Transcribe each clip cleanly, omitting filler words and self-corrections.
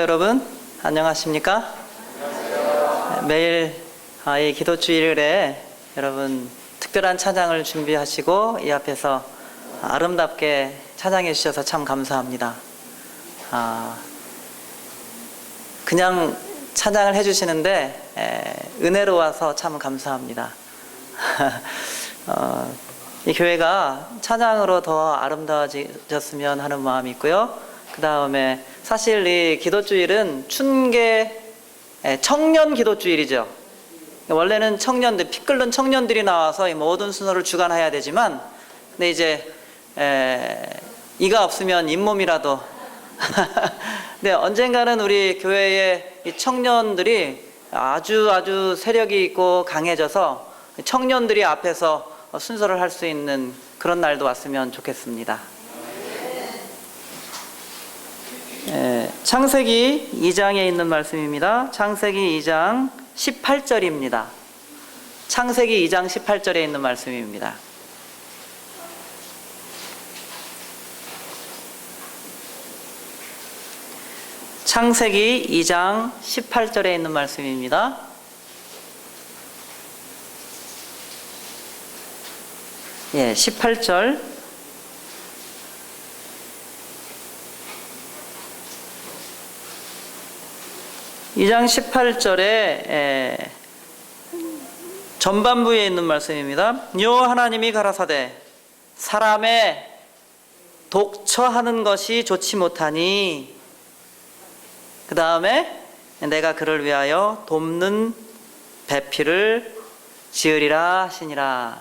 여러분 안녕하십니까? 안녕하세요. 매일 이 기도주일에 여러분 특별한 찬양을 준비하시고 이 앞에서 아름답게 찬양해 주셔서 참 감사합니다. 그냥 찬양을 해주시는데 은혜로워서 참 감사합니다. 이 교회가 찬양으로 더 아름다워졌으면 하는 마음이 있고요. 그 다음에 사실 이 기도주일은 춘계 청년 기도주일이죠. 원래는 청년들, 피 끓는 청년들이 나와서 이 모든 순서를 주관해야 되지만, 근데 이제 이가 없으면 잇몸이라도 근데 언젠가는 우리 교회의 이 청년들이 아주 세력이 있고 강해져서 청년들이 앞에서 순서를 할 수 있는 그런 날도 왔으면 좋겠습니다. 창세기 2장에 있는 말씀입니다. 창세기 2장 18절입니다. 창세기 2장 18절에 있는 말씀입니다. 창세기 2장 18절에 있는 말씀입니다. 예, 18절. 2장 18절에 전반부에 있는 말씀입니다. 여호와 하나님이 가라사대 사람의 독처하는 것이 좋지 못하니 그 다음에 내가 그를 위하여 돕는 배필을 지으리라 하시니라.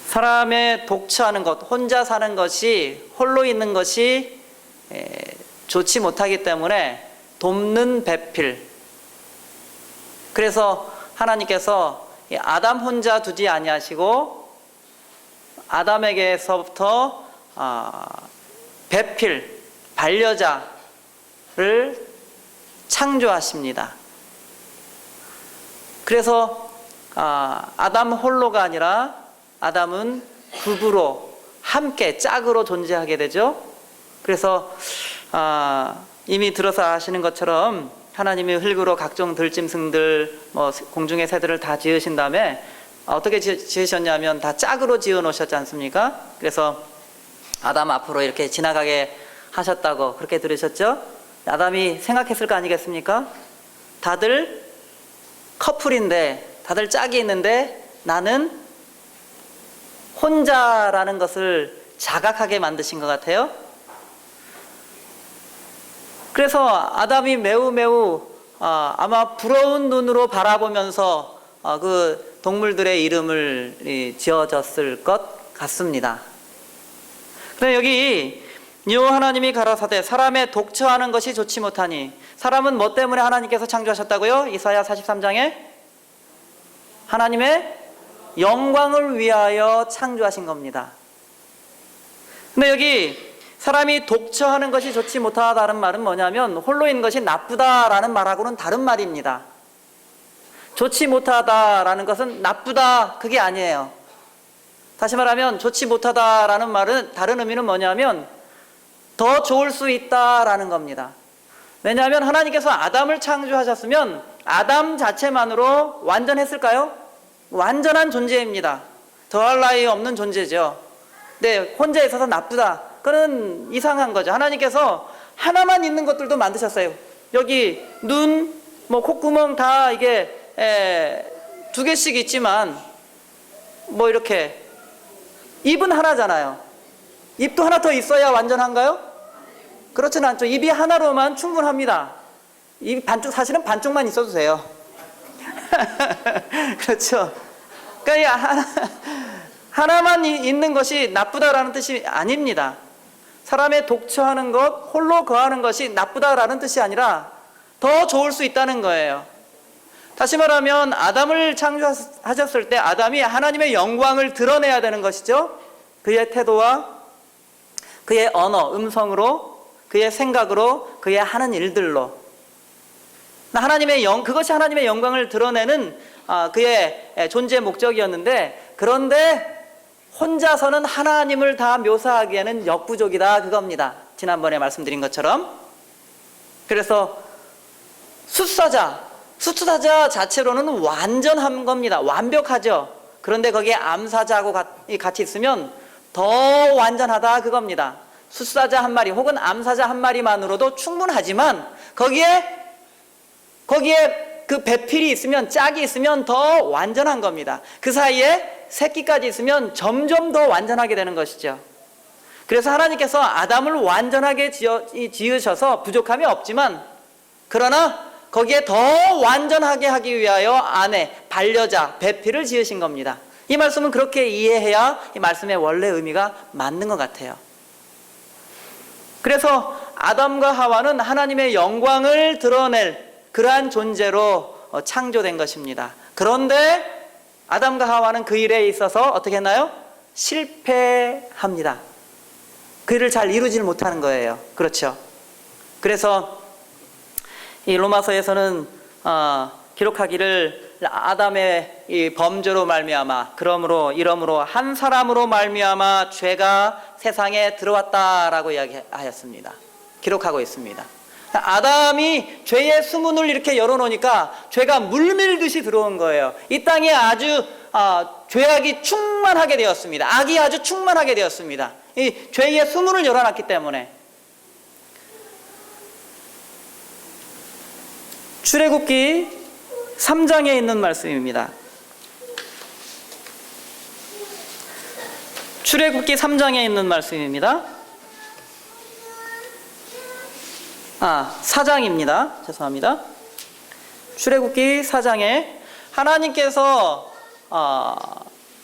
사람의 독처하는 것, 혼자 사는 것이, 홀로 있는 것이 좋지 못하기 때문에 돕는 배필. 그래서 하나님께서 아담 혼자 두지 아니하시고 아담에게서부터 배필, 반려자를 창조하십니다. 그래서 아담 홀로가 아니라 아담은 부부로 함께 짝으로 존재하게 되죠. 그래서 이미 들어서 아시는 것처럼 하나님이 흙으로 각종 들짐승들, 공중의 새들을 다 지으신 다음에 어떻게 지으셨냐면 다 짝으로 지어 놓으셨지 않습니까? 그래서 아담 앞으로 이렇게 지나가게 하셨다고 그렇게 들으셨죠? 아담이 생각했을 거 아니겠습니까? 다들 커플인데, 다들 짝이 있는데 나는 혼자라는 것을 자각하게 만드신 것 같아요. 그래서 아담이 매우 아마 부러운 눈으로 바라보면서 그 동물들의 이름을 지어졌을 것 같습니다. 그런데 여기 여호와 하나님이 가라사대 사람의 독처하는 것이 좋지 못하니, 사람은 뭐 때문에 하나님께서 창조하셨다고요? 이사야 43장에 하나님의 영광을 위하여 창조하신 겁니다. 근데 여기 사람이 독처하는 것이 좋지 못하다는 말은 뭐냐면 홀로 있는 것이 나쁘다라는 말하고는 다른 말입니다. 좋지 못하다라는 것은 나쁘다, 그게 아니에요. 다시 말하면 좋지 못하다라는 말은 다른 의미는 뭐냐면 더 좋을 수 있다라는 겁니다. 왜냐하면 하나님께서 아담을 창조하셨으면 아담 자체만으로 완전했을까요? 완전한 존재입니다. 더할 나위 없는 존재죠. 근데 혼자 있어서 나쁘다, 그건 이상한 거죠. 하나님께서 하나만 있는 것들도 만드셨어요. 여기 눈, 콧구멍 다 이게 2개씩 있지만 이렇게 입은 하나잖아요. 입도 하나 더 있어야 완전한가요? 그렇지는 않죠. 입이 하나로만 충분합니다. 입이 사실은 반쪽만 있어도 돼요. 그렇죠. 그러니까 하나만 있는 것이 나쁘다라는 뜻이 아닙니다. 사람의 독처하는 것, 홀로 거하는 것이 나쁘다라는 뜻이 아니라 더 좋을 수 있다는 거예요. 다시 말하면 아담을 창조하셨을 때 아담이 하나님의 영광을 드러내야 되는 것이죠. 그의 태도와 그의 언어, 음성으로, 그의 생각으로, 그의 하는 일들로. 그것이 하나님의 영광을 드러내는 그의 존재 목적이었는데, 그런데 혼자서는 하나님을 다 묘사하기에는 역부족이다, 그겁니다. 지난번에 말씀드린 것처럼. 그래서 숫사자 자체로는 완전한 겁니다. 완벽하죠. 그런데 거기에 암사자하고 같이 있으면 더 완전하다 그겁니다. 숫사자 한 마리 혹은 암사자 한 마리만으로도 충분하지만 거기에 그 배필이 있으면, 짝이 있으면 더 완전한 겁니다. 그 사이에 새끼까지 있으면 점점 더 완전하게 되는 것이죠. 그래서 하나님께서 아담을 완전하게 지으셔서 부족함이 없지만, 그러나 거기에 더 완전하게 하기 위하여 아내, 반려자, 배필을 지으신 겁니다. 이 말씀은 그렇게 이해해야 이 말씀의 원래 의미가 맞는 것 같아요. 그래서 아담과 하와는 하나님의 영광을 드러낼 그러한 존재로 창조된 것입니다. 그런데 아담과 하와는 그 일에 있어서 어떻게 했나요? 실패합니다. 그 일을 잘 이루지를 못하는 거예요. 그렇죠? 그래서 이 로마서에서는 기록하기를 아담의 이 범죄로 말미암아 이러므로 한 사람으로 말미암아 죄가 세상에 들어왔다라고 이야기하였습니다. 기록하고 있습니다. 아담이 죄의 수문을 이렇게 열어놓으니까 죄가 물밀듯이 들어온 거예요. 이 땅에 아주 죄악이 충만하게 되었습니다. 악이 아주 충만하게 되었습니다. 이 죄의 수문을 열어놨기 때문에. 출애굽기 3장에 있는 말씀입니다. 출애굽기 3장에 있는 말씀입니다. 4장입니다. 죄송합니다. 출애굽기 4장에 하나님께서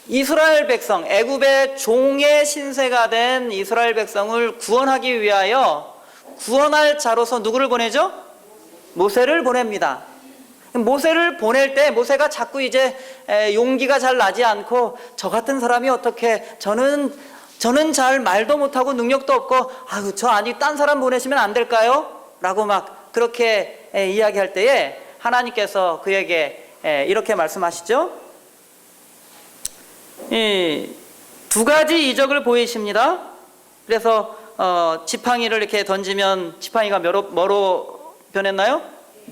이스라엘 백성, 애굽의 종의 신세가 된 이스라엘 백성을 구원하기 위하여 구원할 자로서 누구를 보내죠? 모세를 보냅니다. 모세를 보낼 때 모세가 자꾸 이제 용기가 잘 나지 않고, 저 같은 사람이 어떻게, 저는 잘 말도 못하고 능력도 없고, 딴 사람 보내시면 안 될까요? 라고 막 그렇게 이야기할 때에 하나님께서 그에게 이렇게 말씀하시죠. 두 가지 이적을 보이십니다. 그래서 지팡이를 이렇게 던지면 지팡이가 뭐로 변했나요?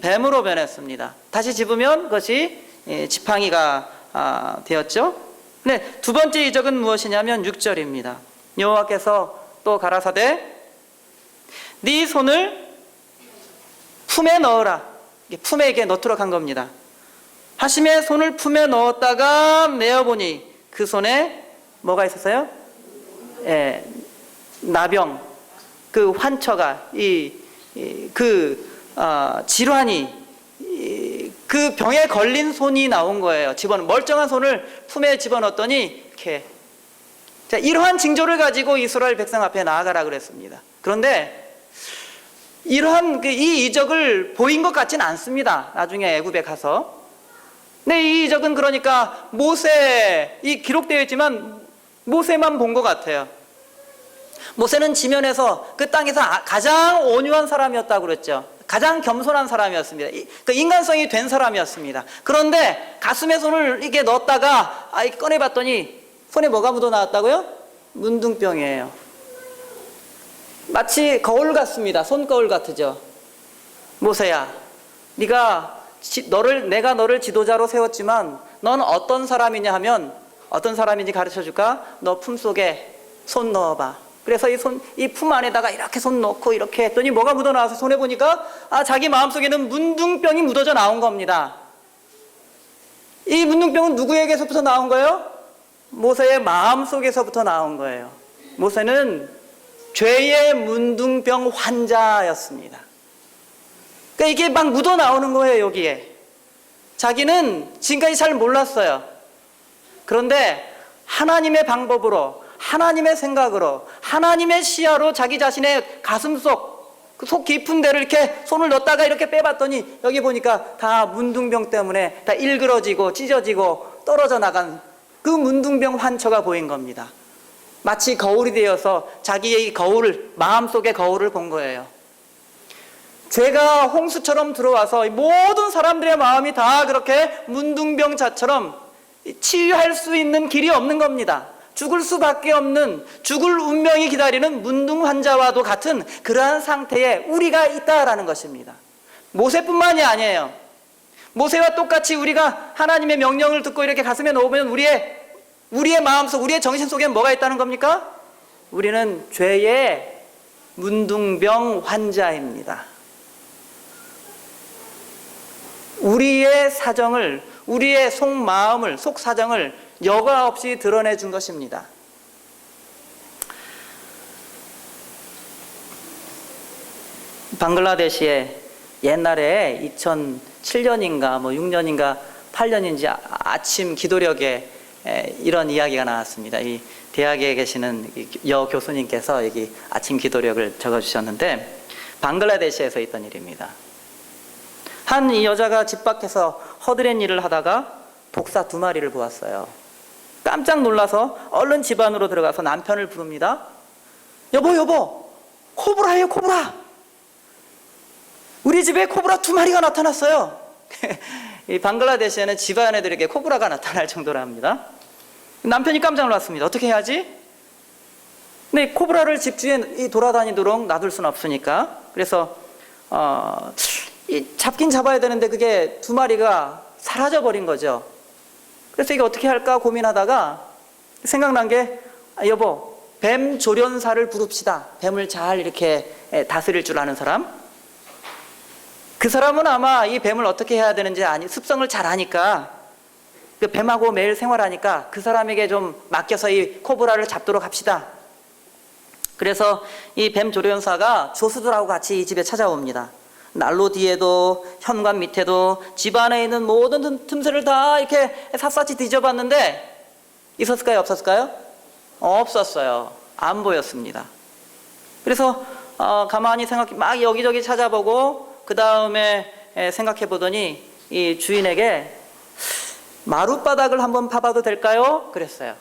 뱀으로 변했습니다. 다시 집으면 그것이 지팡이가 되었죠. 네, 두 번째 이적은 무엇이냐면 6절입니다. 여호와께서 또 가라사대 네 손을 품에 넣어라. 품에 이렇게 넣도록 한 겁니다. 하심에 손을 품에 넣었다가 내어보니 그 손에 뭐가 있었어요? 나병, 그 환처가 질환이, 그 병에 걸린 손이 나온 거예요. 멀쩡한 손을 품에 집어넣었더니 이렇게. 자, 이러한 징조를 가지고 이스라엘 백성 앞에 나아가라 그랬습니다. 그런데 이러한 이 이적을 보인 것 같지는 않습니다. 나중에 애굽에 가서. 네, 이 이적은 그러니까 이 기록되어 있지만 모세만 본 것 같아요. 모세는 지면에서 그 땅에서 가장 온유한 사람이었다고 그랬죠. 가장 겸손한 사람이었습니다. 그 인간성이 된 사람이었습니다. 그런데 가슴에 손을 이렇게 넣었다가 꺼내봤더니 손에 뭐가 묻어 나왔다고요? 문둥병이에요. 마치 거울 같습니다. 손거울 같으죠. 모세야, 내가 너를 지도자로 세웠지만 넌 어떤 사람이냐 하면, 어떤 사람인지 가르쳐줄까? 너 품속에 손 넣어봐. 그래서 이 품 안에다가 이렇게 손 넣고 이렇게 했더니 뭐가 묻어 나와서 손에 보니까 자기 마음속에는 문둥병이 묻어져 나온 겁니다. 이 문둥병은 누구에게서부터 나온 거예요? 모세의 마음속에서부터 나온 거예요. 모세는 죄의 문둥병 환자였습니다. 그러니까 이게 막 묻어 나오는 거예요, 여기에. 자기는 지금까지 잘 몰랐어요. 그런데 하나님의 방법으로, 하나님의 생각으로, 하나님의 시야로 자기 자신의 가슴 속 깊은 데를 이렇게 손을 넣었다가 이렇게 빼봤더니 여기 보니까 다 문둥병 때문에 다 일그러지고 찢어지고 떨어져 나간 그 문둥병 환처가 보인 겁니다. 마치 거울이 되어서 자기의 마음속의 거울을 본 거예요. 죄가 홍수처럼 들어와서 모든 사람들의 마음이 다 그렇게 문둥병자처럼 치유할 수 있는 길이 없는 겁니다. 죽을 수밖에 없는, 죽을 운명이 기다리는 문둥 환자와도 같은 그러한 상태에 우리가 있다라는 것입니다. 모세뿐만이 아니에요. 모세와 똑같이 우리가 하나님의 명령을 듣고 이렇게 가슴에 넣으면 우리의 마음속, 우리의 정신 속에 뭐가 있다는 겁니까? 우리는 죄의 문둥병 환자입니다. 우리의 사정을, 우리의 속마음을, 속사정을 여과 없이 드러내 준 것입니다. 방글라데시에 옛날에 2007년인가 6년인가 8년인지 아침 기도력에 이런 이야기가 나왔습니다. 이 대학에 계시는 여 교수님께서 여기 아침 기도력을 적어주셨는데, 방글라데시에서 있던 일입니다. 한 이 여자가 집 밖에서 허드렛 일을 하다가 독사 2마리를 보았어요. 깜짝 놀라서 얼른 집 안으로 들어가서 남편을 부릅니다. 여보, 코브라예요, 코브라. 우리 집에 코브라 2마리가 나타났어요. 이 방글라데시에는 집안 애들에게 코브라가 나타날 정도랍니다. 남편이 깜짝 놀랐습니다. 어떻게 해야지? 근데 코브라를 집 주위에 돌아다니도록 놔둘 수는 없으니까, 그래서 잡긴 잡아야 되는데 그게 2마리가 사라져버린 거죠. 그래서 이게 어떻게 할까 고민하다가 생각난 게, 여보, 뱀 조련사를 부릅시다. 뱀을 잘 이렇게 다스릴 줄 아는 사람. 그 사람은 아마 이 뱀을 어떻게 해야 되는지 습성을 잘 아니까, 그 뱀하고 매일 생활하니까 그 사람에게 좀 맡겨서 이 코브라를 잡도록 합시다. 그래서 이 뱀 조련사가 조수들하고 같이 이 집에 찾아옵니다. 난로 뒤에도 현관 밑에도 집 안에 있는 모든 틈새를 다 이렇게 샅샅이 뒤져봤는데 있었을까요? 없었을까요? 없었어요. 안 보였습니다. 그래서 가만히 막 여기저기 찾아보고 그 다음에 생각해 보더니 이 주인에게 마룻바닥을 한번 파봐도 될까요? 그랬어요.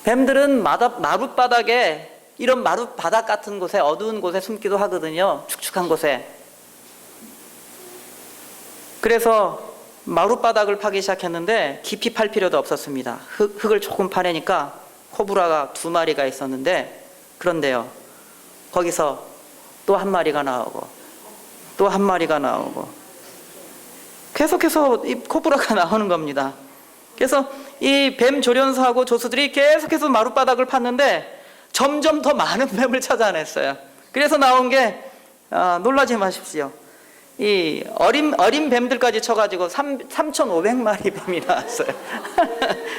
뱀들은 마룻바닥에, 이런 마룻바닥 같은 곳에, 어두운 곳에 숨기도 하거든요. 축축한 곳에. 그래서 마룻바닥을 파기 시작했는데 깊이 팔 필요도 없었습니다. 흙을 조금 파내니까 코브라가 2마리가 있었는데, 그런데요, 거기서 또 1마리가 나오고 또 1마리가 나오고 계속해서 이 코브라가 나오는 겁니다. 그래서 이 뱀 조련사하고 조수들이 계속해서 마룻바닥을 팠는데 점점 더 많은 뱀을 찾아냈어요. 그래서 나온 게, 놀라지 마십시오, 이 어린 뱀들까지 쳐가지고 3,500마리 뱀이 나왔어요.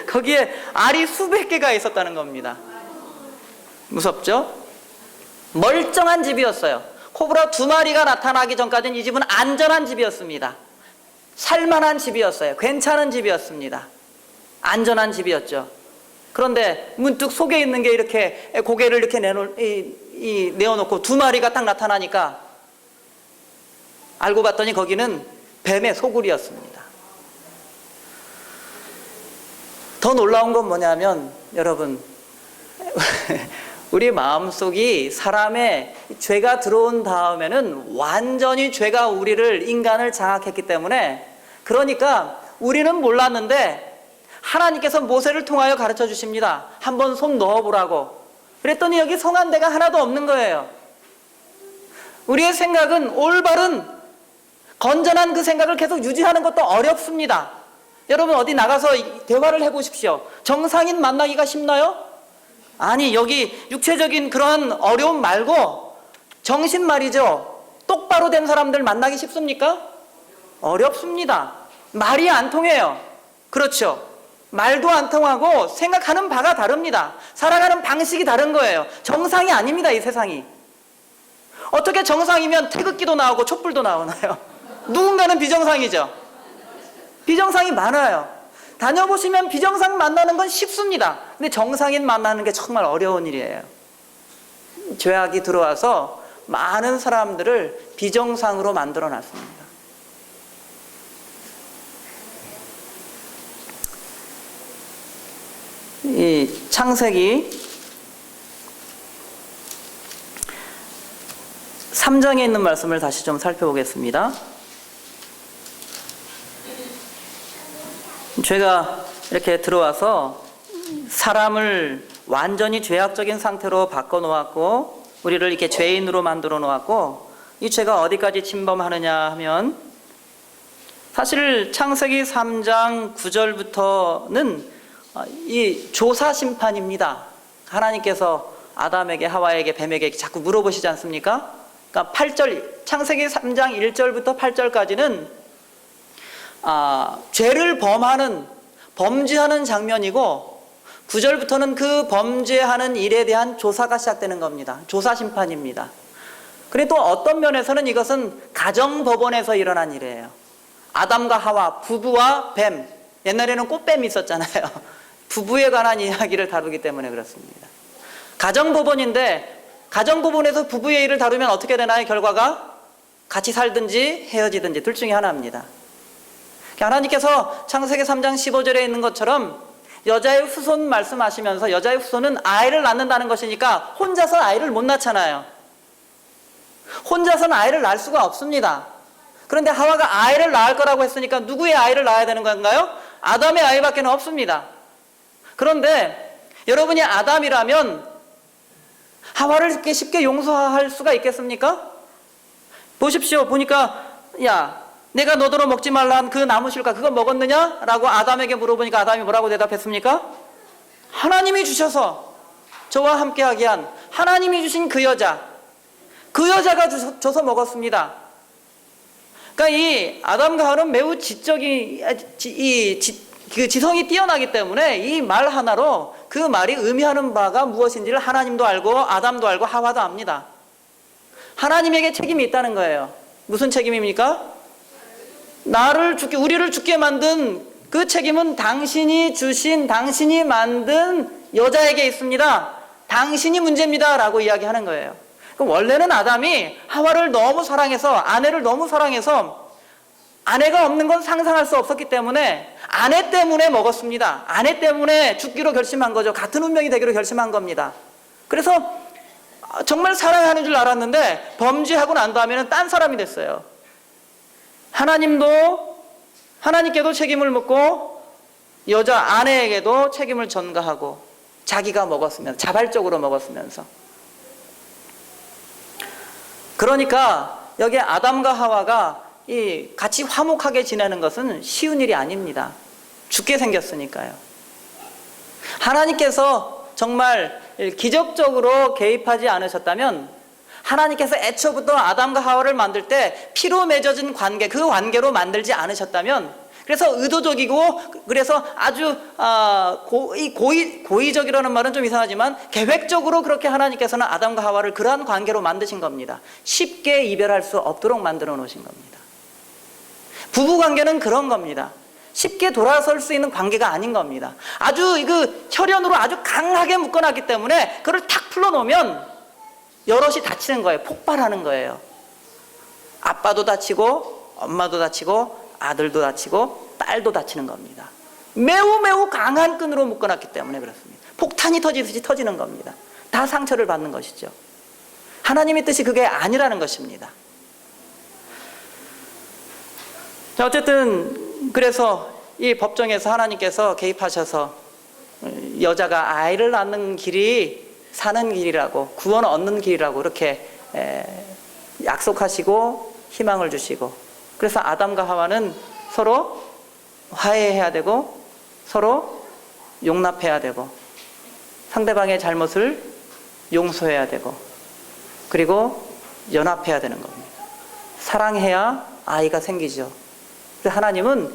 거기에 알이 수백 개가 있었다는 겁니다. 무섭죠? 멀쩡한 집이었어요. 코브라 2마리가 나타나기 전까지는 이 집은 안전한 집이었습니다. 살만한 집이었어요. 괜찮은 집이었습니다. 안전한 집이었죠. 그런데 문득 속에 있는 게 이렇게 고개를 이렇게 내어놓고 2마리가 딱 나타나니까 알고 봤더니 거기는 뱀의 소굴이었습니다. 더 놀라운 건 뭐냐면, 여러분, 우리 마음속이, 사람의 죄가 들어온 다음에는 완전히 죄가 인간을 장악했기 때문에, 그러니까 우리는 몰랐는데 하나님께서 모세를 통하여 가르쳐 주십니다. 한번 손 넣어보라고. 그랬더니 여기 성한 데가 하나도 없는 거예요. 우리의 생각은 올바른 건전한 그 생각을 계속 유지하는 것도 어렵습니다. 여러분 어디 나가서 대화를 해보십시오. 정상인 만나기가 쉽나요? 아니, 여기 육체적인 그런 어려움 말고 정신 말이죠. 똑바로 된 사람들 만나기 쉽습니까? 어렵습니다. 말이 안 통해요. 그렇죠? 말도 안 통하고 생각하는 바가 다릅니다. 살아가는 방식이 다른 거예요. 정상이 아닙니다, 이 세상이. 어떻게 정상이면 태극기도 나오고 촛불도 나오나요? 누군가는 비정상이죠. 비정상이 많아요. 다녀보시면 비정상 만나는 건 쉽습니다. 근데 정상인 만나는 게 정말 어려운 일이에요. 죄악이 들어와서 많은 사람들을 비정상으로 만들어 놨습니다. 이 창세기 3장에 있는 말씀을 다시 좀 살펴보겠습니다. 죄가 이렇게 들어와서 사람을 완전히 죄악적인 상태로 바꿔 놓았고 우리를 이렇게 죄인으로 만들어 놓았고 이 죄가 어디까지 침범하느냐 하면 사실 창세기 3장 9절부터는 이 조사 심판입니다. 하나님께서 아담에게 하와에게 뱀에게 자꾸 물어보시지 않습니까? 그러니까 8절 창세기 3장 1절부터 8절까지는 죄를 범죄하는 장면이고 9절부터는 그 범죄하는 일에 대한 조사가 시작되는 겁니다. 조사 심판입니다. 그리고 또 어떤 면에서는 이것은 가정법원에서 일어난 일이에요. 아담과 하와, 부부와 뱀. 옛날에는 꽃뱀이 있었잖아요. 부부에 관한 이야기를 다루기 때문에 그렇습니다. 가정법원인데 가정법원에서 부부의 일을 다루면 어떻게 되나요? 결과가 같이 살든지 헤어지든지 둘 중에 하나입니다. 하나님께서 창세기 3장 15절에 있는 것처럼 여자의 후손 말씀하시면서 여자의 후손은 아이를 낳는다는 것이니까 혼자서 아이를 못 낳잖아요. 혼자서는 아이를 낳을 수가 없습니다. 그런데 하와가 아이를 낳을 거라고 했으니까 누구의 아이를 낳아야 되는 건가요? 아담의 아이밖에 없습니다. 그런데 여러분이 아담이라면 하와를 이렇게 쉽게 용서할 수가 있겠습니까? 보십시오. 보니까 야 내가 너더러 먹지 말란 그 나무 실과 그거 먹었느냐? 라고 아담에게 물어보니까 아담이 뭐라고 대답했습니까? 하나님이 주셔서 저와 함께하게 한 하나님이 주신 그 여자가 줘서 먹었습니다. 그러니까 이 아담과 하와는 매우 지성이 뛰어나기 때문에 이 말 하나로 그 말이 의미하는 바가 무엇인지를 하나님도 알고 아담도 알고 하와도 압니다. 하나님에게 책임이 있다는 거예요. 무슨 책임입니까? 우리를 죽게 만든 그 책임은 당신이 만든 여자에게 있습니다. 당신이 문제입니다. 라고 이야기하는 거예요. 원래는 아담이 하와를 너무 사랑해서 아내를 너무 사랑해서 아내가 없는 건 상상할 수 없었기 때문에 아내 때문에 먹었습니다. 아내 때문에 죽기로 결심한 거죠. 같은 운명이 되기로 결심한 겁니다. 그래서 정말 사랑하는 줄 알았는데 범죄하고 난 다음에는 딴 사람이 됐어요. 하나님께도 책임을 묻고 여자 아내에게도 책임을 전가하고 자기가 먹었으면서 자발적으로 먹었으면서 그러니까 여기 아담과 하와가 같이 화목하게 지내는 것은 쉬운 일이 아닙니다. 죽게 생겼으니까요. 하나님께서 정말 기적적으로 개입하지 않으셨다면 하나님께서 애초부터 아담과 하와를 만들 때 피로 맺어진 관계, 그 관계로 만들지 않으셨다면 그래서 의도적이고 그래서 아주 고의적이라는 말은 좀 이상하지만 계획적으로 그렇게 하나님께서는 아담과 하와를 그러한 관계로 만드신 겁니다. 쉽게 이별할 수 없도록 만들어 놓으신 겁니다. 부부관계는 그런 겁니다. 쉽게 돌아설 수 있는 관계가 아닌 겁니다. 아주 혈연으로 아주 강하게 묶어놨기 때문에 그걸 탁 풀어놓으면 여럿이 다치는 거예요. 폭발하는 거예요. 아빠도 다치고 엄마도 다치고 아들도 다치고 딸도 다치는 겁니다. 매우 강한 끈으로 묶어놨기 때문에 그렇습니다. 폭탄이 터지듯이 터지는 겁니다. 다 상처를 받는 것이죠. 하나님의 뜻이 그게 아니라는 것입니다. 자, 어쨌든 그래서 이 법정에서 하나님께서 개입하셔서 여자가 아이를 낳는 길이 사는 길이라고 구원 얻는 길이라고 이렇게 약속하시고 희망을 주시고 그래서 아담과 하와는 서로 화해해야 되고 서로 용납해야 되고 상대방의 잘못을 용서해야 되고 그리고 연합해야 되는 겁니다. 사랑해야 아이가 생기죠. 그래서 하나님은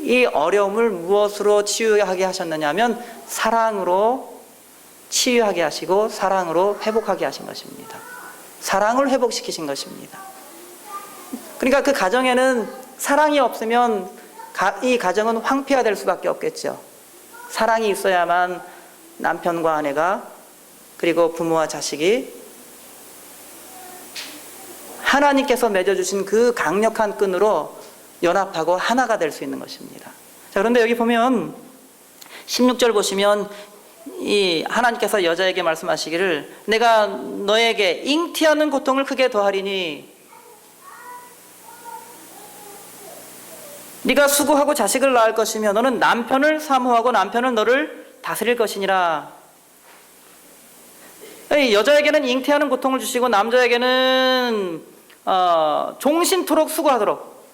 이 어려움을 무엇으로 치유하게 하셨느냐 하면 사랑으로 치유하게 하시고 사랑으로 회복하게 하신 것입니다. 사랑을 회복시키신 것입니다. 그러니까 그 가정에는 사랑이 없으면 이 가정은 황폐화될 수밖에 없겠죠. 사랑이 있어야만 남편과 아내가 그리고 부모와 자식이 하나님께서 맺어주신 그 강력한 끈으로 연합하고 하나가 될 수 있는 것입니다. 자, 그런데 여기 보면 16절 보시면 이 하나님께서 여자에게 말씀하시기를 내가 너에게 잉태하는 고통을 크게 더하리니 네가 수고하고 자식을 낳을 것이며 너는 남편을 사모하고 남편은 너를 다스릴 것이니라. 여자에게는 잉태하는 고통을 주시고 남자에게는 종신토록 수고하도록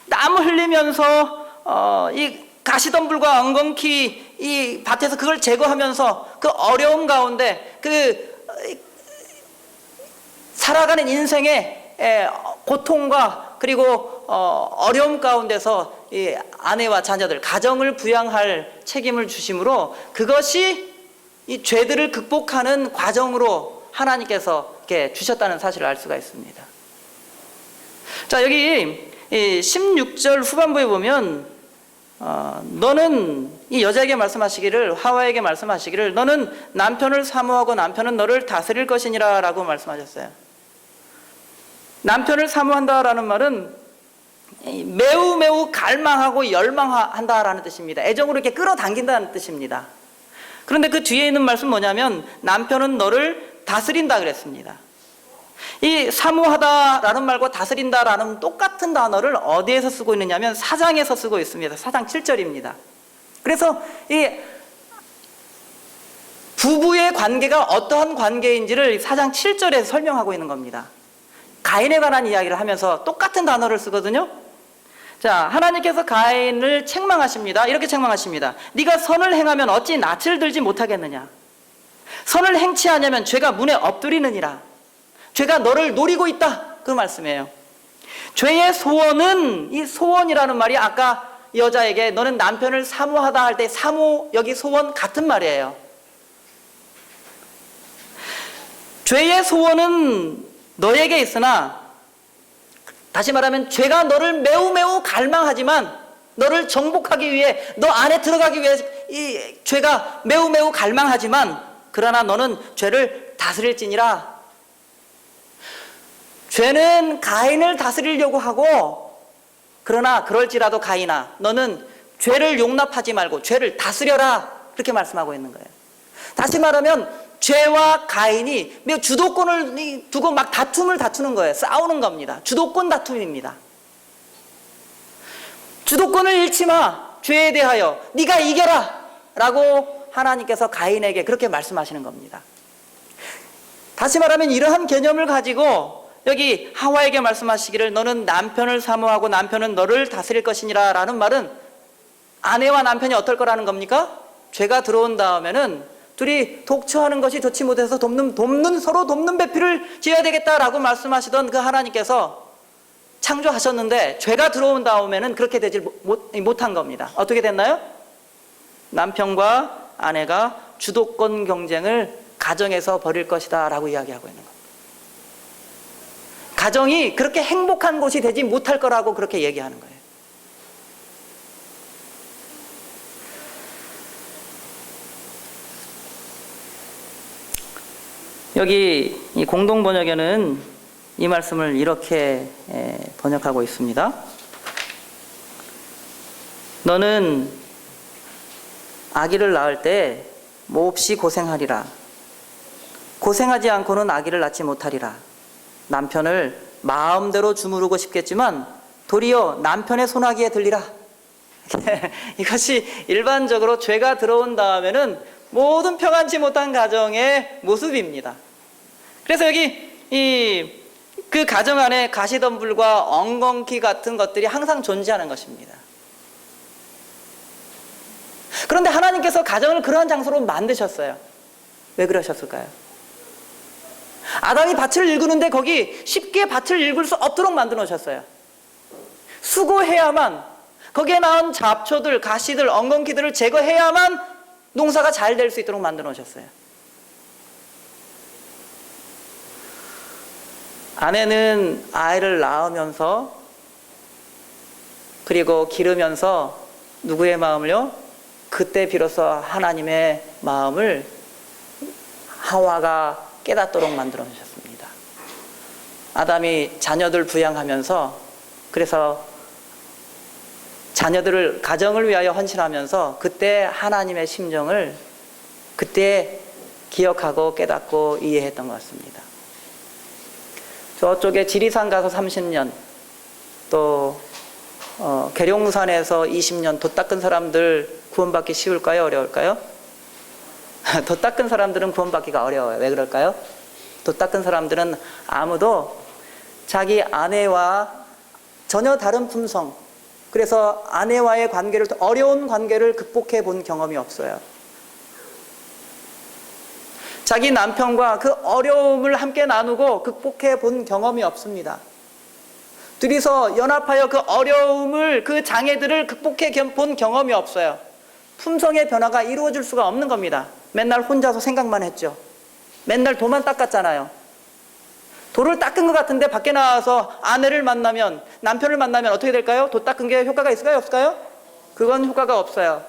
땀 흘리면서 이 가시덤불과 엉겅퀴 이 밭에서 그걸 제거하면서 그 어려움 가운데 살아가는 인생의 고통과 그리고 어려움 가운데서 이 아내와 자녀들, 가정을 부양할 책임을 주심으로 그것이 이 죄들을 극복하는 과정으로 하나님께서 이렇게 주셨다는 사실을 알 수가 있습니다. 자, 여기 16절 후반부에 보면 너는 이 여자에게 말씀하시기를, 하와에게 말씀하시기를 너는 남편을 사모하고 남편은 너를 다스릴 것이니라 라고 말씀하셨어요. 남편을 사모한다라는 말은 매우 매우 갈망하고 열망한다라는 뜻입니다. 애정으로 이렇게 끌어당긴다는 뜻입니다. 그런데 그 뒤에 있는 말씀 뭐냐면 남편은 너를 다스린다 그랬습니다. 이 사모하다라는 말과 다스린다라는 똑같은 단어를 어디에서 쓰고 있느냐면 사장에서 쓰고 있습니다. 사장 7절입니다. 그래서 이 부부의 관계가 어떠한 관계인지를 사장 7절에서 설명하고 있는 겁니다. 가인에 관한 이야기를 하면서 똑같은 단어를 쓰거든요. 자, 하나님께서 가인을 책망하십니다. 이렇게 책망하십니다. 네가 선을 행하면 어찌 낯을 들지 못하겠느냐. 선을 행치 않으면 죄가 문에 엎드리느니라. 죄가 너를 노리고 있다. 그 말씀이에요. 죄의 소원은, 이 소원이라는 말이 아까 여자에게 너는 남편을 사모하다 할 때 사모, 여기 소원 같은 말이에요. 죄의 소원은 너에게 있으나, 다시 말하면 죄가 너를 매우 매우 갈망하지만 너를 정복하기 위해, 너 안에 들어가기 위해 이 죄가 매우 매우 갈망하지만 그러나 너는 죄를 다스릴지니라. 죄는 가인을 다스리려고 하고, 그러나 그럴지라도 가인아 너는 죄를 용납하지 말고 죄를 다스려라. 그렇게 말씀하고 있는 거예요. 다시 말하면 죄와 가인이 주도권을 두고 막 다투는 거예요. 싸우는 겁니다. 주도권 다툼입니다. 주도권을 잃지 마. 죄에 대하여 네가 이겨라 라고 하나님께서 가인에게 그렇게 말씀하시는 겁니다. 다시 말하면 이러한 개념을 가지고 여기 하와에게 말씀하시기를 너는 남편을 사모하고 남편은 너를 다스릴 것이니라 라는 말은 아내와 남편이 어떨 거라는 겁니까? 죄가 들어온 다음에는 둘이 독처하는 것이 좋지 못해서 서로 돕는 배필을 지어야 되겠다라고 말씀하시던 그 하나님께서 창조하셨는데 죄가 들어온 다음에는 그렇게 되지 못한 겁니다. 어떻게 됐나요? 남편과 아내가 주도권 경쟁을 가정에서 벌일 것이다 라고 이야기하고 있는 겁니다. 가정이 그렇게 행복한 곳이 되지 못할 거라고 그렇게 얘기하는 거예요. 여기 이 공동번역에는 이 말씀을 이렇게 번역하고 있습니다. 너는 아기를 낳을 때 몹시 고생하리라. 고생하지 않고는 아기를 낳지 못하리라. 남편을 마음대로 주무르고 싶겠지만 도리어 남편의 손아귀에 들리라. 이것이 일반적으로 죄가 들어온 다음에는 모든 평안치 못한 가정의 모습입니다. 그래서 여기 그 가정 안에 가시덤불과 엉겅퀴 같은 것들이 항상 존재하는 것입니다. 그런데 하나님께서 가정을 그러한 장소로 만드셨어요. 왜 그러셨을까요? 아담이 밭을 일구는데 거기 쉽게 밭을 일굴 수 없도록 만들어 놓으셨어요. 수고해야만, 거기에 나온 잡초들, 가시들, 엉겅퀴들을 제거해야만 농사가 잘 될 수 있도록 만들어 놓으셨어요. 아내는 아이를 낳으면서 그리고 기르면서 누구의 마음을요? 그때 비로소 하나님의 마음을 하와가 깨닫도록 만들어 주셨습니다. 아담이 자녀들 부양하면서, 그래서 자녀들을, 가정을 위하여 헌신하면서 그때 하나님의 심정을 그때 기억하고 깨닫고 이해했던 것 같습니다. 저쪽에 지리산 가서 30년, 또 계룡산에서 20년 돛 닦은 사람들 구원받기 쉬울까요? 어려울까요? 도 닦은 사람들은 구원받기가 어려워요. 왜 그럴까요? 도 닦은 사람들은 아무도 자기 아내와 전혀 다른 품성, 그래서 아내와의 관계를, 어려운 관계를 극복해 본 경험이 없어요. 자기 남편과 그 어려움을 함께 나누고 극복해 본 경험이 없습니다. 둘이서 연합하여 그 어려움을, 그 장애들을 극복해 본 경험이 없어요. 품성의 변화가 이루어질 수가 없는 겁니다. 맨날 혼자서 생각만 했죠. 맨날 도만 닦았잖아요. 도를 닦은 것 같은데 밖에 나와서 아내를 만나면, 남편을 만나면 어떻게 될까요? 도 닦은 게 효과가 있을까요? 없을까요? 그건 효과가 없어요.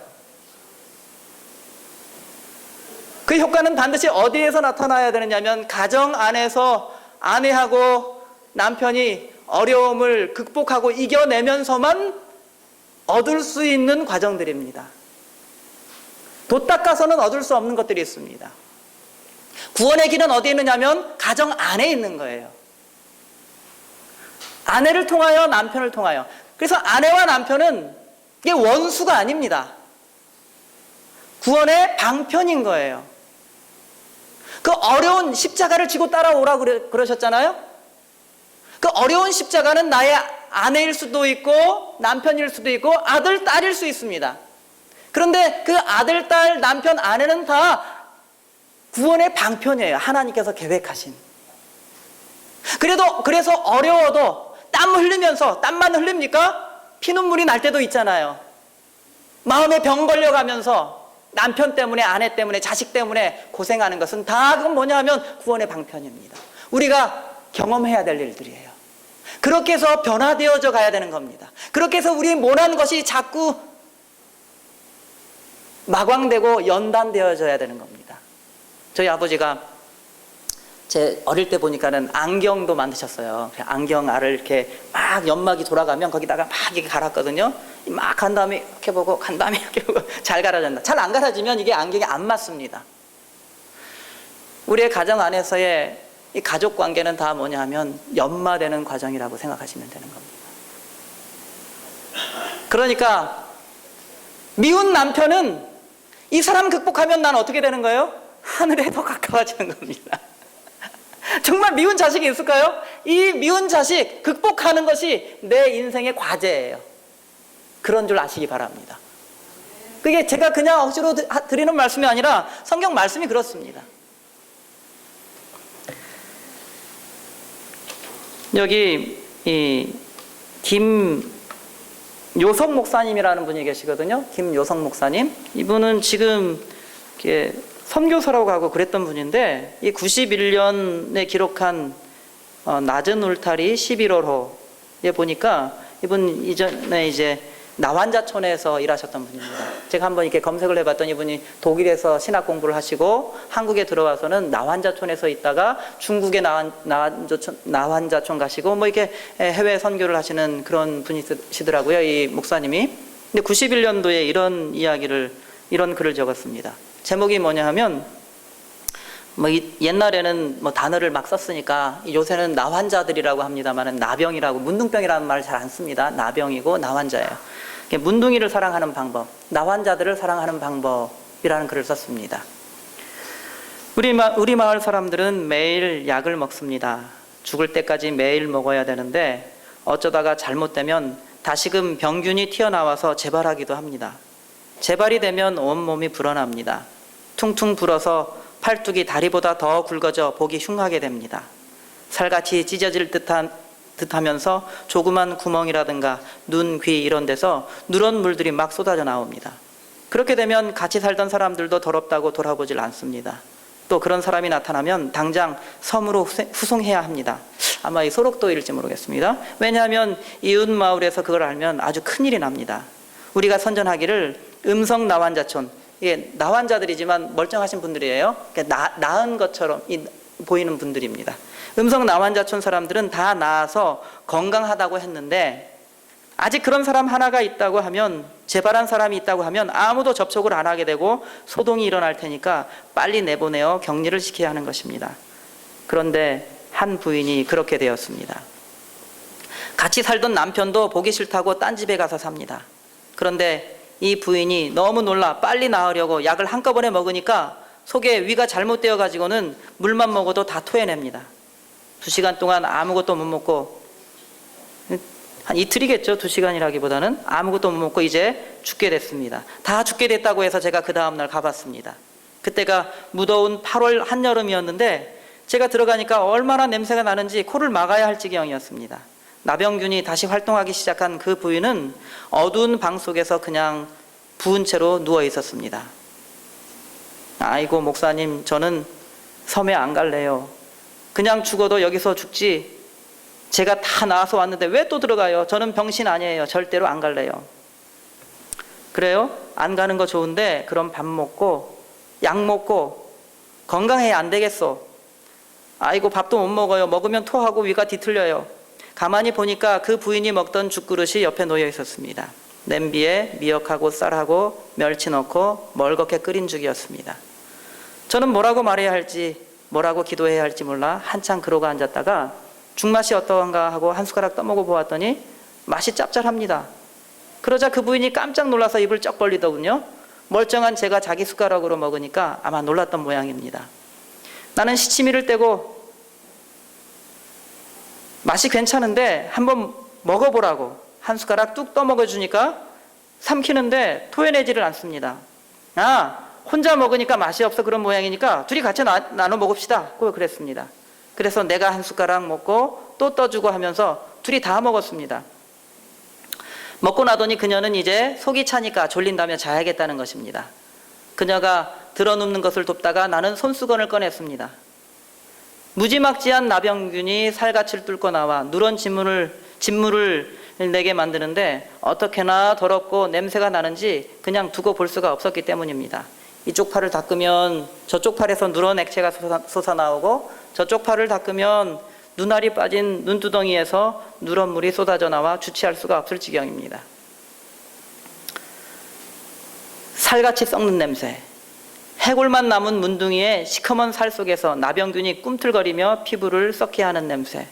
그 효과는 반드시 어디에서 나타나야 되느냐면 가정 안에서 아내하고 남편이 어려움을 극복하고 이겨내면서만 얻을 수 있는 과정들입니다. 도 닦아서는 얻을 수 없는 것들이 있습니다. 구원의 길은 어디에 있느냐면 가정 안에 있는 거예요. 아내를 통하여, 남편을 통하여. 그래서 아내와 남편은 이게 원수가 아닙니다. 구원의 방편인 거예요. 그 어려운 십자가를 지고 따라오라고 그러셨잖아요. 그 어려운 십자가는 나의 아내일 수도 있고 남편일 수도 있고 아들, 딸일 수 있습니다. 그런데 그 아들, 딸, 남편, 아내는 다 구원의 방편이에요. 하나님께서 계획하신. 그래서 어려워도 땀 흘리면서, 땀만 흘립니까? 피눈물이 날 때도 있잖아요. 마음에 병 걸려가면서 남편 때문에, 아내 때문에, 자식 때문에 고생하는 것은 다 그건 뭐냐면 구원의 방편입니다. 우리가 경험해야 될 일들이에요. 그렇게 해서 변화되어져 가야 되는 겁니다. 그렇게 해서 우리 못한 것이 자꾸 마광되고 연단되어져야 되는 겁니다. 저희 아버지가 제 어릴 때 보니까는 안경도 만드셨어요. 안경 알을 이렇게 막 연막이 돌아가면 거기다가 막 이렇게 갈았거든요. 막 간 다음에 이렇게 보고, 간 다음에 이렇게 보고, 잘 갈아진다. 잘 안 갈아지면 이게 안경이 안 맞습니다. 우리의 가정 안에서의 이 가족 관계는 다 뭐냐 하면 연마되는 과정이라고 생각하시면 되는 겁니다. 그러니까 미운 남편은 이 사람 극복하면 난 어떻게 되는 거예요? 하늘에 더 가까워지는 겁니다. 정말 미운 자식이 있을까요? 이 미운 자식 극복하는 것이 내 인생의 과제예요. 그런 줄 아시기 바랍니다. 그게 제가 그냥 억지로 드리는 말씀이 아니라 성경 말씀이 그렇습니다. 여기 이 김요석 목사님이라는 분이 계시거든요. 김요석 목사님. 이분은 지금 이렇게 선교사라고 하고 그랬던 분인데, 이 91년에 기록한 낮은 울타리 11월호에 보니까 이분 이전에 이제 나환자촌에서 일하셨던 분입니다. 제가 한번 이렇게 검색을 해봤더니 이분이 독일에서 신학 공부를 하시고 한국에 들어와서는 나환자촌에서 있다가 중국에 나환자촌 가시고 뭐 이렇게 해외 선교를 하시는 그런 분이시더라고요, 이 목사님이. 근데 91년도에 이런 글을 적었습니다. 제목이 뭐냐 하면, 옛날에는 단어를 막 썼으니까 요새는 나환자들이라고 합니다만은 나병이라고, 문둥병이라는 말을 잘 안 씁니다. 나병이고 나환자예요. 문둥이를 사랑하는 방법, 나환자들을 사랑하는 방법이라는 글을 썼습니다. 우리 마을 사람들은 매일 약을 먹습니다. 죽을 때까지 매일 먹어야 되는데 어쩌다가 잘못되면 다시금 병균이 튀어나와서 재발하기도 합니다. 재발이 되면 온몸이 불어납니다. 퉁퉁 불어서 팔뚝이 다리보다 더 굵어져 보기 흉하게 됩니다. 살같이 찢어질 듯하면서 조그만 구멍이라든가 눈, 귀 이런 데서 누런 물들이 막 쏟아져 나옵니다. 그렇게 되면 같이 살던 사람들도 더럽다고 돌아보질 않습니다. 또 그런 사람이 나타나면 당장 섬으로 후송해야 합니다. 아마 이 소록도일지 모르겠습니다. 왜냐하면 이웃 마을에서 그걸 알면 아주 큰일이 납니다. 우리가 선전하기를 음성 나환자촌, 이게 나환자들이지만 멀쩡하신 분들이에요. 나은 것처럼 보이는 분들입니다. 음성 나환자촌 사람들은 다 나아서 건강하다고 했는데 아직 그런 사람 하나가 있다고 하면, 재발한 사람이 있다고 하면 아무도 접촉을 안 하게 되고 소동이 일어날 테니까 빨리 내보내어 격리를 시켜야 하는 것입니다. 그런데 한 부인이 그렇게 되었습니다. 같이 살던 남편도 보기 싫다고 딴 집에 가서 삽니다. 그런데 이 부인이 너무 놀라 빨리 나으려고 약을 한꺼번에 먹으니까 속에 위가 잘못되어 가지고는 물만 먹어도 다 토해냅니다. 2시간 동안 아무것도 못 먹고, 한 이틀이겠죠. 2시간이라기보다는 아무것도 못 먹고 이제 죽게 됐습니다. 다 죽게 됐다고 해서 제가 그 다음날 가봤습니다. 그때가 무더운 8월 한여름이었는데 제가 들어가니까 얼마나 냄새가 나는지 코를 막아야 할 지경이었습니다. 나병균이 다시 활동하기 시작한 그 부위는 어두운 방 속에서 그냥 부은 채로 누워 있었습니다. 아이고 목사님, 저는 섬에 안 갈래요. 그냥 죽어도 여기서 죽지. 제가 다 나와서 왔는데 왜 또 들어가요? 저는 병신 아니에요. 절대로 안 갈래요. 그래요? 안 가는 거 좋은데 그럼 밥 먹고 약 먹고 건강해야 안 되겠어. 아이고 밥도 못 먹어요. 먹으면 토하고 위가 뒤틀려요. 가만히 보니까 그 부인이 먹던 죽그릇이 옆에 놓여 있었습니다. 냄비에 미역하고 쌀하고 멸치 넣고 멀겋게 끓인 죽이었습니다. 저는 뭐라고 말해야 할지, 뭐라고 기도해야 할지 몰라 한참 그러고 앉았다가 죽맛이 어떠한가 하고 한 숟가락 떠먹어 보았더니 맛이 짭짤합니다. 그러자 그 부인이 깜짝 놀라서 입을 쩍 벌리더군요. 멀쩡한 제가 자기 숟가락으로 먹으니까 아마 놀랐던 모양입니다. 나는 시치미를 떼고 맛이 괜찮은데 한번 먹어보라고 한 숟가락 뚝 떠먹어주니까 삼키는데 토해내지를 않습니다. 혼자 먹으니까 맛이 없어 그런 모양이니까 둘이 같이 나눠 먹읍시다. 그랬습니다. 그래서 내가 한 숟가락 먹고 또 떠주고 하면서 둘이 다 먹었습니다. 먹고 나더니 그녀는 이제 속이 차니까 졸린다며 자야겠다는 것입니다. 그녀가 들어눕는 것을 돕다가 나는 손수건을 꺼냈습니다. 무지막지한 나병균이 살갗을 뚫고 나와 누런 진물을 내게 만드는데 어떻게나 더럽고 냄새가 나는지 그냥 두고 볼 수가 없었기 때문입니다. 이쪽 팔을 닦으면 저쪽 팔에서 누런 액체가 솟아나오고 저쪽 팔을 닦으면 눈알이 빠진 눈두덩이에서 누런 물이 쏟아져 나와 주체할 수가 없을 지경입니다. 살같이 썩는 냄새, 해골만 남은 문둥이의 시커먼 살 속에서 나병균이 꿈틀거리며 피부를 썩게 하는 냄새.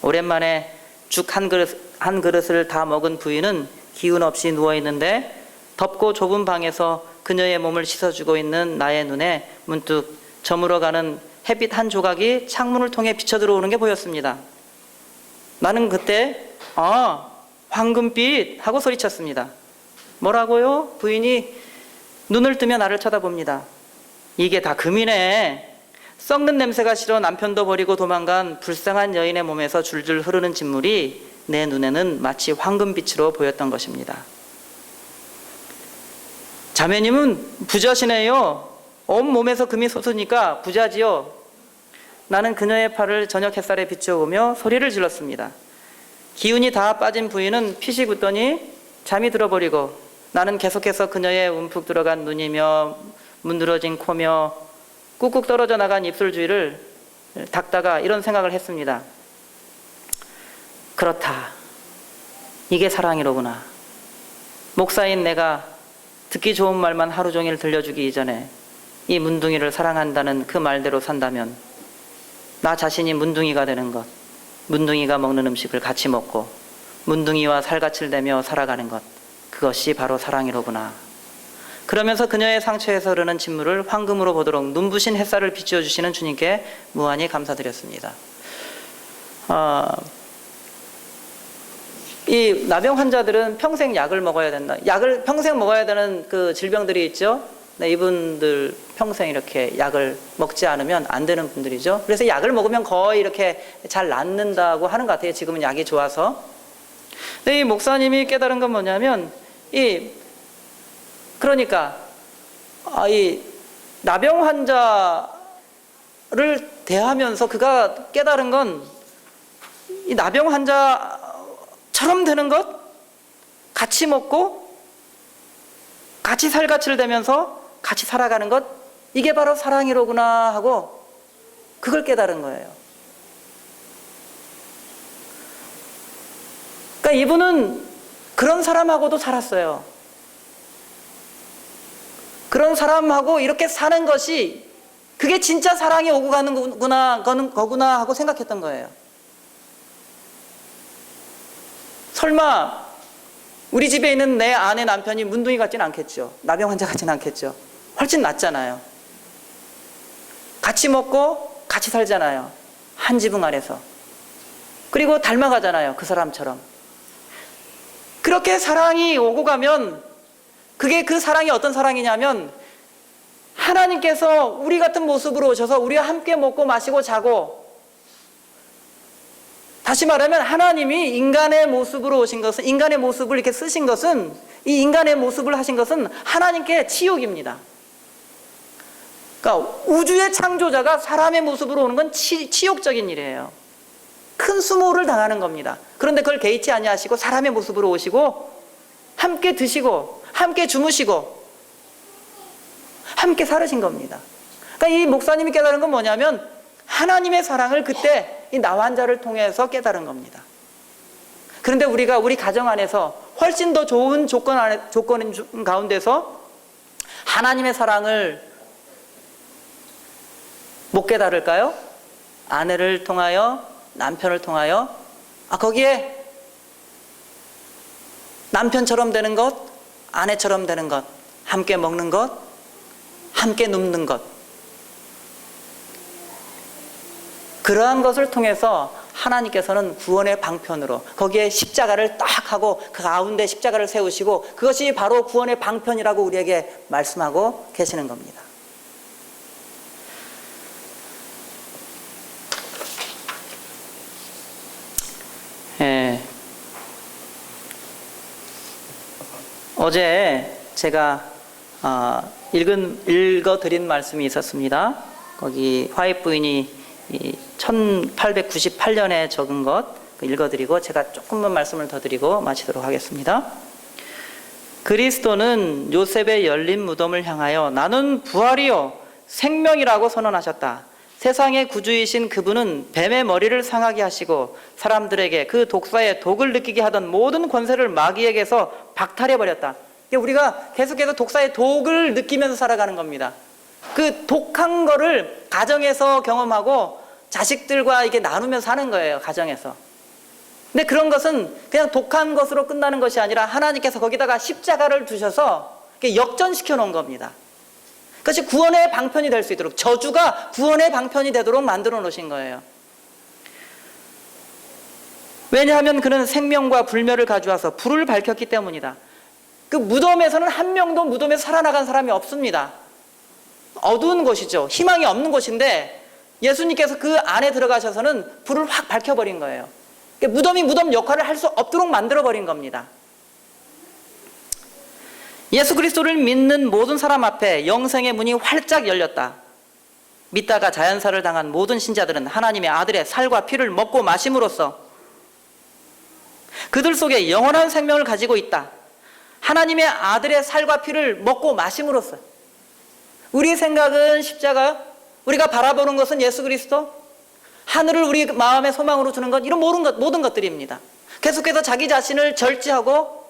오랜만에 죽 한 그릇을 다 먹은 부인은 기운 없이 누워있는데 덥고 좁은 방에서 그녀의 몸을 씻어주고 있는 나의 눈에 문득 저물어가는 햇빛 한 조각이 창문을 통해 비쳐 들어오는 게 보였습니다. 나는 그때 황금빛 하고 소리쳤습니다. 뭐라고요? 부인이 눈을 뜨며 나를 쳐다봅니다. 이게 다 금이네. 썩는 냄새가 싫어 남편도 버리고 도망간 불쌍한 여인의 몸에서 줄줄 흐르는 진물이 내 눈에는 마치 황금빛으로 보였던 것입니다. 자매님은 부자시네요. 온몸에서 금이 솟으니까 부자지요. 나는 그녀의 팔을 저녁 햇살에 비춰보며 소리를 질렀습니다. 기운이 다 빠진 부인은 핏이 굳더니 잠이 들어버리고 나는 계속해서 그녀의 움푹 들어간 눈이며 문드러진 코며 꾹꾹 떨어져 나간 입술 주위를 닦다가 이런 생각을 했습니다. 그렇다. 이게 사랑이로구나. 목사인 내가 듣기 좋은 말만 하루 종일 들려주기 이전에 이 문둥이를 사랑한다는 그 말대로 산다면 나 자신이 문둥이가 되는 것, 문둥이가 먹는 음식을 같이 먹고 문둥이와 살갗을 대며 살아가는 것, 그것이 바로 사랑이로구나. 그러면서 그녀의 상처에서 흐르는 진물을 황금으로 보도록 눈부신 햇살을 비추어 주시는 주님께 무한히 감사드렸습니다. 이 나병 환자들은 평생 약을 먹어야 된다. 약을 평생 먹어야 되는 그 질병들이 있죠. 네, 이분들 평생 이렇게 약을 먹지 않으면 안 되는 분들이죠. 그래서 약을 먹으면 거의 이렇게 잘 낫는다고 하는 것 같아요. 지금은 약이 좋아서. 근데 이 목사님이 깨달은 건 뭐냐면 그러니까 이 나병 환자를 대하면서 그가 깨달은 건 이 나병 환자처럼 되는 것, 같이 먹고 같이 살갗을 대면서 같이 살아가는 것, 이게 바로 사랑이로구나 하고 그걸 깨달은 거예요. 그러니까 이분은 그런 사람하고도 살았어요. 그런 사람하고 이렇게 사는 것이 그게 진짜 사랑이 오고 가는 거구나 하고 생각했던 거예요. 설마 우리 집에 있는 내 아내 남편이 문둥이 같지는 않겠죠. 나병 환자 같지는 않겠죠. 훨씬 낫잖아요. 같이 먹고 같이 살잖아요. 한 지붕 아래서. 그리고 닮아가잖아요. 그 사람처럼. 그렇게 사랑이 오고 가면 그게 그 사랑이 어떤 사랑이냐면 하나님께서 우리 같은 모습으로 오셔서 우리와 함께 먹고 마시고 자고, 다시 말하면 하나님이 인간의 모습으로 오신 것은, 인간의 모습을 이렇게 쓰신 것은, 이 인간의 모습을 하신 것은 하나님께 치욕입니다. 그러니까 우주의 창조자가 사람의 모습으로 오는 건 치욕적인 일이에요. 큰 수모를 당하는 겁니다. 그런데 그걸 개의치 아니하시고 사람의 모습으로 오시고 함께 드시고 함께 주무시고 함께 살으신 겁니다. 그러니까 이 목사님이 깨달은 건 뭐냐면 하나님의 사랑을 그때 이 나환자를 통해서 깨달은 겁니다. 그런데 우리가 우리 가정 안에서 훨씬 더 좋은 조건 가운데서 하나님의 사랑을 못 깨달을까요? 아내를 통하여, 남편을 통하여, 거기에 남편처럼 되는 것, 아내처럼 되는 것, 함께 먹는 것, 함께 눕는 것, 그러한 것을 통해서 하나님께서는 구원의 방편으로 거기에 십자가를 딱 하고 그 가운데 십자가를 세우시고 그것이 바로 구원의 방편이라고 우리에게 말씀하고 계시는 겁니다. 어제 제가 읽어드린 말씀이 있었습니다. 거기 화이트 부인이 1898년에 적은 것 읽어드리고 제가 조금만 말씀을 더 드리고 마치도록 하겠습니다. 그리스도는 요셉의 열린 무덤을 향하여 나는 부활이요 생명이라고 선언하셨다. 세상의 구주이신 그분은 뱀의 머리를 상하게 하시고 사람들에게 그 독사의 독을 느끼게 하던 모든 권세를 마귀에게서 박탈해버렸다. 우리가 계속해서 독사의 독을 느끼면서 살아가는 겁니다. 그 독한 거를 가정에서 경험하고 자식들과 이게 나누면서 사는 거예요. 가정에서. 근데 그런 것은 그냥 독한 것으로 끝나는 것이 아니라 하나님께서 거기다가 십자가를 두셔서 역전시켜 놓은 겁니다. 그것이 구원의 방편이 될 수 있도록, 저주가 구원의 방편이 되도록 만들어 놓으신 거예요. 왜냐하면 그는 생명과 불멸을 가져와서 불을 밝혔기 때문이다. 그 무덤에서는 한 명도 무덤에서 살아나간 사람이 없습니다. 어두운 곳이죠. 희망이 없는 곳인데 예수님께서 그 안에 들어가셔서는 불을 확 밝혀버린 거예요. 무덤이 무덤 역할을 할 수 없도록 만들어버린 겁니다. 예수 그리스도를 믿는 모든 사람 앞에 영생의 문이 활짝 열렸다. 믿다가 자연사를 당한 모든 신자들은 하나님의 아들의 살과 피를 먹고 마심으로써 그들 속에 영원한 생명을 가지고 있다. 하나님의 아들의 살과 피를 먹고 마심으로써. 우리의 생각은 십자가, 우리가 바라보는 것은 예수 그리스도, 하늘을 우리 마음의 소망으로 주는 것, 이런 모든 것들입니다. 계속해서 자기 자신을 절제하고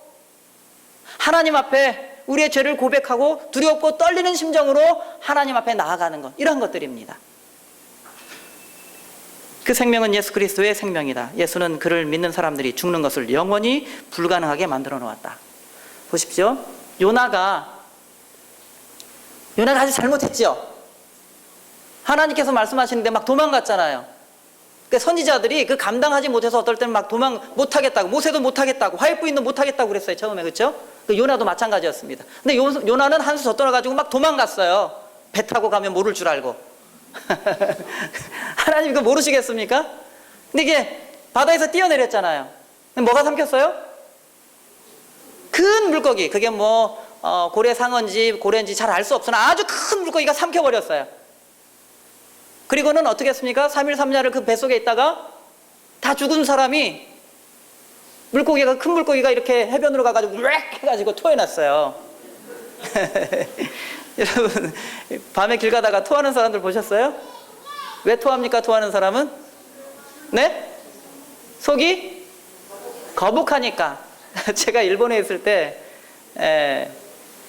하나님 앞에 우리의 죄를 고백하고 두렵고 떨리는 심정으로 하나님 앞에 나아가는 것, 이런 것들입니다. 그 생명은 예수 그리스도의 생명이다. 예수는 그를 믿는 사람들이 죽는 것을 영원히 불가능하게 만들어 놓았다. 보십시오. 요나가 아주 잘못했죠. 하나님께서 말씀하시는데 막 도망갔잖아요. 그러니까 선지자들이 그 감당하지 못해서 어떨 때는 막 도망 못하겠다고, 모세도 못하겠다고, 화이트 부인도 못하겠다고 그랬어요. 처음에. 그렇죠? 그 요나도 마찬가지였습니다. 근데 요나는 한 수 더 떠나가지고 막 도망갔어요. 배 타고 가면 모를 줄 알고. 하나님 그거 모르시겠습니까? 근데 이게 바다에서 뛰어내렸잖아요. 근데 뭐가 삼켰어요? 큰 물고기. 그게 고래상어인지 고래인지 잘 알 수 없으나 아주 큰 물고기가 삼켜버렸어요. 그리고는 어떻게 했습니까? 3일 3야를 그 뱃속에 있다가 다 죽은 사람이 큰 물고기가 이렇게 해변으로 가가지고 웩 해가지고 토해놨어요. 여러분, 밤에 길 가다가 토하는 사람들 보셨어요? 왜 토합니까? 토하는 사람은? 네? 속이 거북하니까. 제가 일본에 있을 때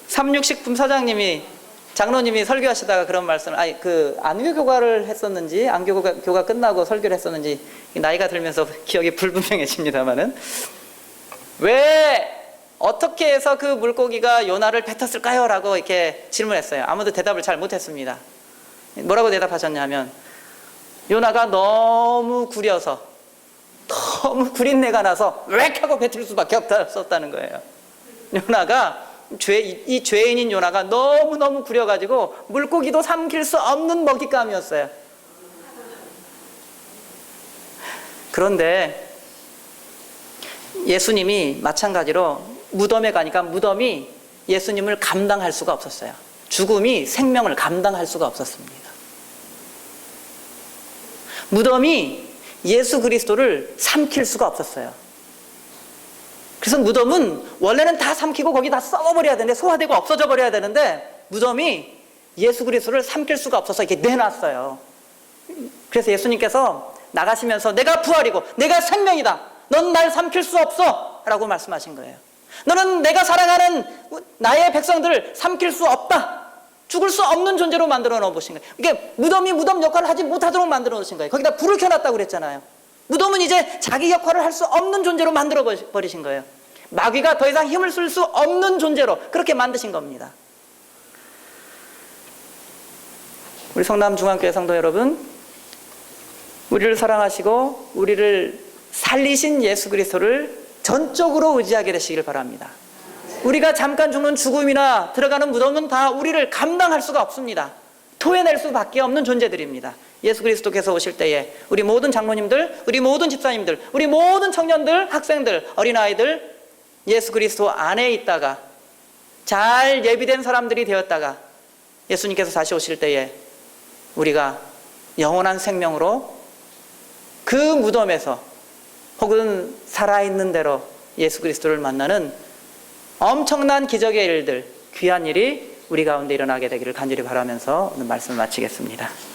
삼육식품 사장님이, 장로님이 설교하시다가 그런 말씀을, 안교교과를 했었는지, 안교교가 끝나고 설교를 했었는지, 나이가 들면서 기억이 불분명해집니다만은, 어떻게 해서 그 물고기가 요나를 뱉었을까요? 라고 이렇게 질문했어요. 아무도 대답을 잘 못했습니다. 뭐라고 대답하셨냐면 요나가 너무 구려서 너무 구린내가 나서 웩 하고 뱉을 수밖에 없었다는 거예요. 요나가 이 죄인인 요나가 너무너무 구려가지고 물고기도 삼킬 수 없는 먹잇감이었어요. 그런데 예수님이 마찬가지로 무덤에 가니까 무덤이 예수님을 감당할 수가 없었어요. 죽음이 생명을 감당할 수가 없었습니다. 무덤이 예수 그리스도를 삼킬 수가 없었어요. 그래서 무덤은 원래는 다 삼키고 거기 다 썩어버려야 되는데, 소화되고 없어져 버려야 되는데, 무덤이 예수 그리스도를 삼킬 수가 없어서 이렇게 내놨어요. 그래서 예수님께서 나가시면서 내가 부활이고 내가 생명이다, 넌 날 삼킬 수 없어 라고 말씀하신 거예요. 너는 내가 사랑하는 나의 백성들을 삼킬 수 없다, 죽을 수 없는 존재로 만들어 놓으신 거예요. 이게 무덤이 무덤 역할을 하지 못하도록 만들어 놓으신 거예요. 거기다 불을 켜놨다고 그랬잖아요. 무덤은 이제 자기 역할을 할 수 없는 존재로 만들어 버리신 거예요. 마귀가 더 이상 힘을 쓸 수 없는 존재로 그렇게 만드신 겁니다. 우리 성남중앙교회 성도 여러분, 우리를 사랑하시고 우리를 살리신 예수 그리스도를 전적으로 의지하게 되시길 바랍니다. 우리가 잠깐 죽는 죽음이나 들어가는 무덤은 다 우리를 감당할 수가 없습니다. 토해낼 수밖에 없는 존재들입니다. 예수 그리스도께서 오실 때에 우리 모든 장로님들, 우리 모든 집사님들, 우리 모든 청년들, 학생들, 어린아이들 예수 그리스도 안에 있다가 잘 예비된 사람들이 되었다가 예수님께서 다시 오실 때에 우리가 영원한 생명으로 그 무덤에서 혹은 살아있는 대로 예수 그리스도를 만나는 엄청난 기적의 일들, 귀한 일이 우리 가운데 일어나게 되기를 간절히 바라면서 오늘 말씀을 마치겠습니다.